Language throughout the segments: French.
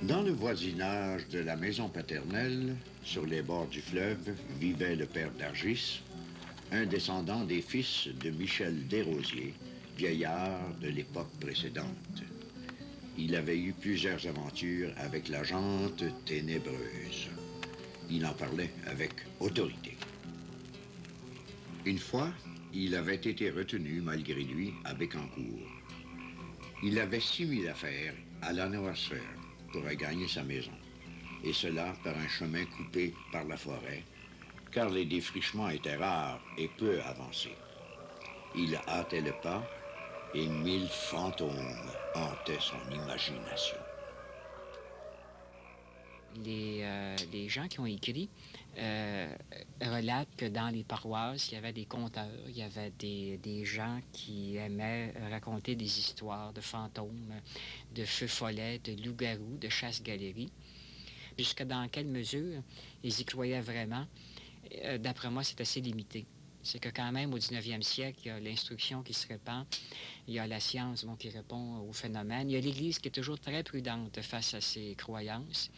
Dans le voisinage de la maison paternelle, sur les bords du fleuve, vivait le père Dargis, un descendant des fils de Michel Desrosiers, vieillard de l'époque précédente. Il avait eu plusieurs aventures avec la gente ténébreuse. Il en parlait avec autorité. Une fois, il avait été retenu, malgré lui, à Bécancour. Il avait 6 000 affaires à la noirceur pour regagner sa maison, et cela par un chemin coupé par la forêt, car les défrichements étaient rares et peu avancés. Il hâtait le pas, et 1000 fantômes hantaient son imagination. Les gens qui ont écrit relatent que dans les paroisses, il y avait des conteurs, il y avait des gens qui aimaient raconter des histoires de fantômes, de feux follets, de loups-garous, de chasse-galeries. Jusqu'à dans quelle mesure ils y croyaient vraiment, d'après moi, c'est assez limité. C'est que quand même, au 19e siècle, il y a l'instruction qui se répand, il y a la science qui répond aux phénomènes, il y a l'Église qui est toujours très prudente face à ses croyances.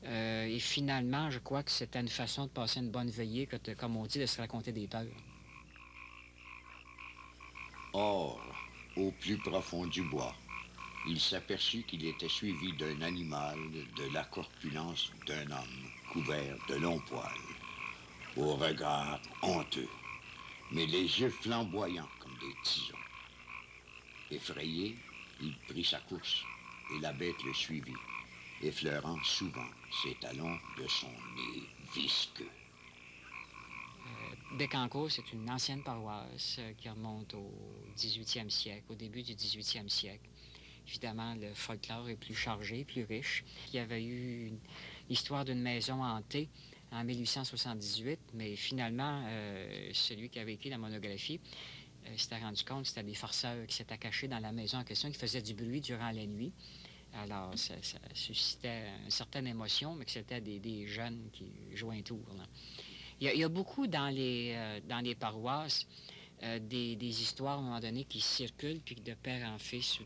Et finalement, je crois que c'était une façon de passer une bonne veillée, comme on dit, de se raconter des peurs. Or, au plus profond du bois, il s'aperçut qu'il était suivi d'un animal de la corpulence d'un homme couvert de longs poils, au regard honteux, mais les yeux flamboyants comme des tisons. Effrayé, il prit sa course et la bête le suivit, effleurant souvent ses talons de son nez visqueux. Bécancour, c'est une ancienne paroisse qui remonte au 18e siècle, au début du 18e siècle. Évidemment, le folklore est plus chargé, plus riche. Il y avait eu une histoire d'une maison hantée en 1878, mais finalement, celui qui avait écrit la monographie s'était rendu compte que c'était des farceurs qui s'étaient cachés dans la maison en question, qui faisaient du bruit durant la nuit. Alors, ça suscitait une certaine émotion, mais que c'était des jeunes qui jouaient un tour. Là. Il y a beaucoup dans les paroisses des histoires, à un moment donné, qui circulent, puis de père en fils.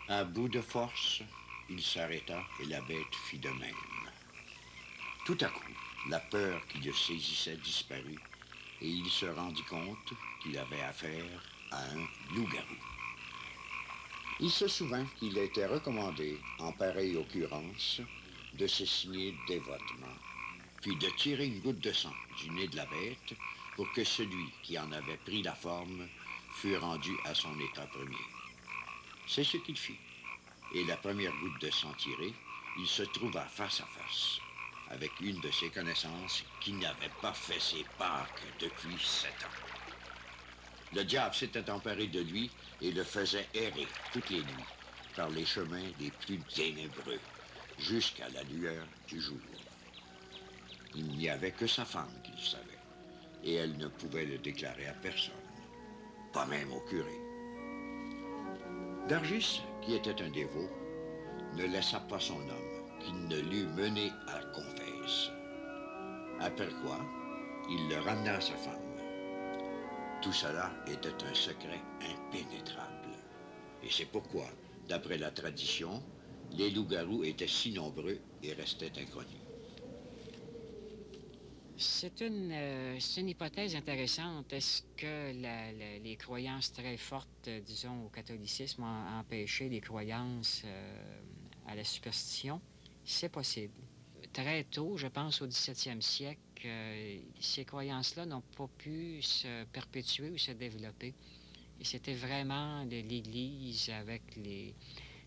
À bout de force, il s'arrêta et la bête fit de même. Tout à coup, la peur qui le saisissait disparut et il se rendit compte qu'il avait affaire à un loup-garou. Il se souvint qu'il était recommandé, en pareille occurrence, de se signer dévotement, puis de tirer une goutte de sang du nez de la bête pour que celui qui en avait pris la forme fût rendu à son état premier. C'est ce qu'il fit. Et la première goutte de sang tirée, il se trouva face à face avec une de ses connaissances qui n'avait pas fait ses Pâques depuis 7 ans. Le diable s'était emparé de lui et le faisait errer toutes les nuits par les chemins les plus ténébreux jusqu'à la lueur du jour. Il n'y avait que sa femme qui le savait et elle ne pouvait le déclarer à personne, pas même au curé. Dargis, qui était un dévot, ne laissa pas son homme, qu'il ne l'eût mené à la confesse. Après quoi, il le ramena à sa femme. Tout cela était un secret impénétrable. Et c'est pourquoi, d'après la tradition, les loups-garous étaient si nombreux et restaient inconnus. C'est une hypothèse intéressante. Est-ce que les croyances très fortes, disons, au catholicisme ont empêché les croyances à la superstition? C'est possible. Très tôt, je pense au 17e siècle, ces croyances-là n'ont pas pu se perpétuer ou se développer. Et c'était vraiment l'Église avec les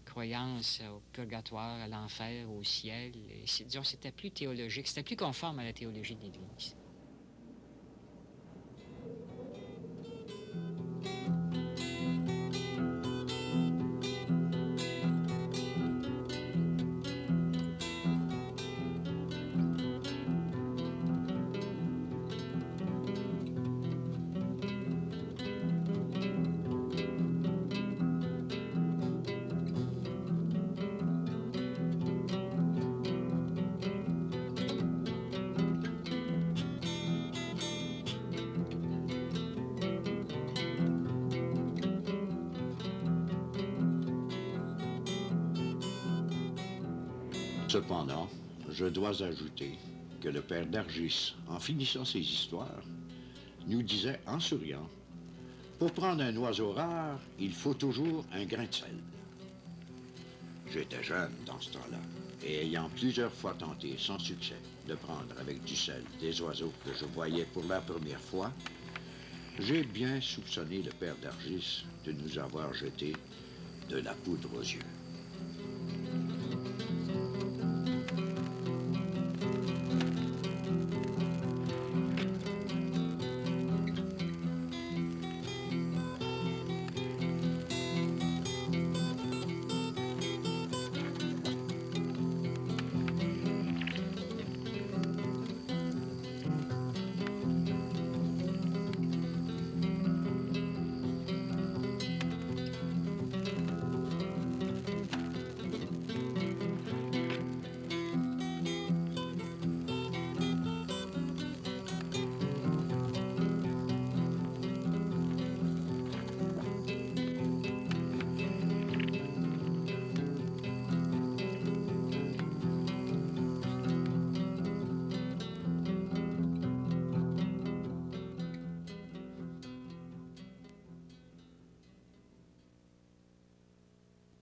croyances au purgatoire, à l'enfer, au ciel. Et disons, c'était plus théologique, c'était plus conforme à la théologie de l'Église. Cependant, je dois ajouter que le père d'Argis, en finissant ses histoires, nous disait en souriant, « Pour prendre un oiseau rare, il faut toujours un grain de sel. » J'étais jeune dans ce temps-là, et ayant plusieurs fois tenté, sans succès, de prendre avec du sel des oiseaux que je voyais pour la première fois, j'ai bien soupçonné le père d'Argis de nous avoir jeté de la poudre aux yeux.